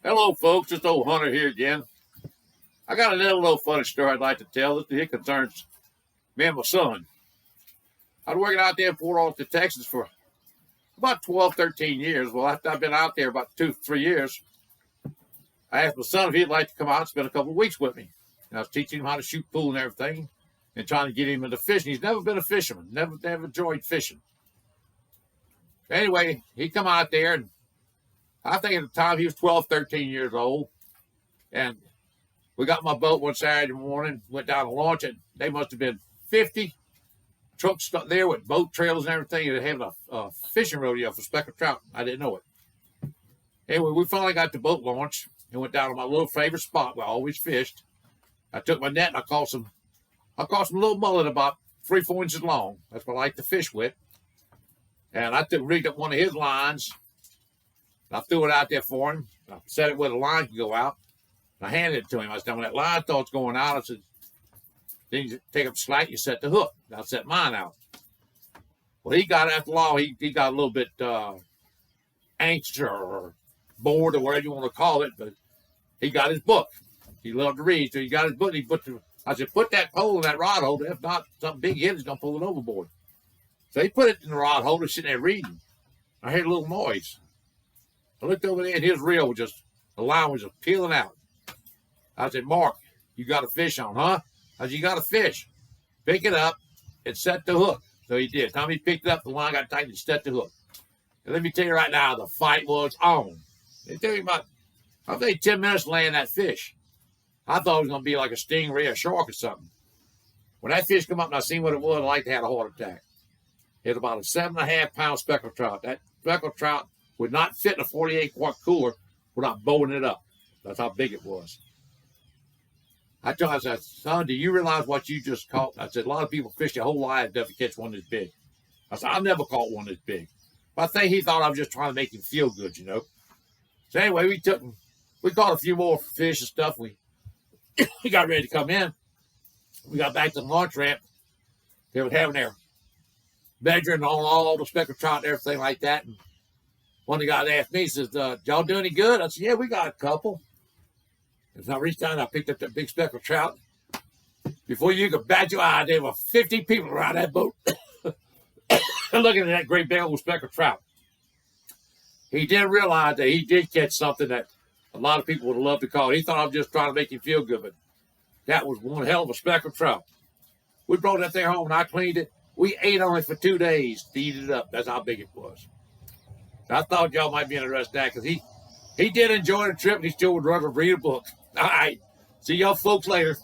Hello, folks. It's old Hunter here again. I got a little funny story I'd like to tell. It concerns me and my son. I was working out there in Fort Austin, Texas for about 12, 13 years. Well, after I've been out there about 2, 3 years, I asked my son if he'd like to come out and spend a couple of weeks with me. And I was teaching him how to shoot pool and everything and trying to get him into fishing. He's never been a fisherman, never enjoyed fishing. Anyway, he come out there, and I think at the time he was 12, 13 years old. And we got my boat one Saturday morning, went down to launch it. They must have been 50 trucks there with boat trailers and everything. They had a fishing rodeo for speckled trout. I didn't know it. Anyway, we finally got the boat launched and went down to my little favorite spot where I always fished. I took my net and I caught some little mullet about 3-4 inches long. That's what I like to fish with. And I rigged up one of his lines. I threw it out there for him. I set it where the line could go out. I handed it to him. I said, when that line starts going out, I said, then you take up slack, you set the hook. I set mine out. Well, he got, after a while, he got a little bit anxious or bored or whatever you want to call it, but he got his book. He loved to read, so he got his book. I said, put that pole in that rod holder. If not, something big hit is going to pull it overboard. So he put it in the rod holder, sitting there reading. I heard a little noise. I looked over there, and his reel was the line was just peeling out. I said, Mark, you got a fish on, huh? I said, you got a fish. Pick it up and set the hook. So he did. Time he picked it up, the line got tight and set the hook. And let me tell you right now, the fight was on. They tell you about, I think 10 minutes laying that fish. I thought it was going to be like a stingray, a shark or something. When that fish come up and I seen what it was, I like to have a heart attack. It was about a 7.5-pound speckled trout. That speckled trout would not fit in a 48-quart cooler without bowing it up. That's how big it was. I told him, I said, son, do you realize what you just caught? I said, a lot of people fish their whole life never catch one this big. I said, I've never caught one this big. But I think he thought I was just trying to make him feel good, you know. So anyway, we caught a few more fish and stuff. We got ready to come in. We got back to the launch ramp. They were having their measuring on all the speckled trout and everything like that. And one of the guys asked me, he says, y'all do any good? I said, yeah, we got a couple. As I reached down, I picked up that big speckled trout. Before you could bat your eye, there were 50 people around that boat looking at that great big old speckled trout. He didn't realize that he did catch something that a lot of people would have loved to call. He thought I was just trying to make him feel good, but that was one hell of a speckled trout. We brought that there home, and I cleaned it. We ate on it for 2 days to eat it up. That's how big it was. I thought y'all might be interested in that because he did enjoy the trip, and he still would rather read a book. All right. See y'all folks later.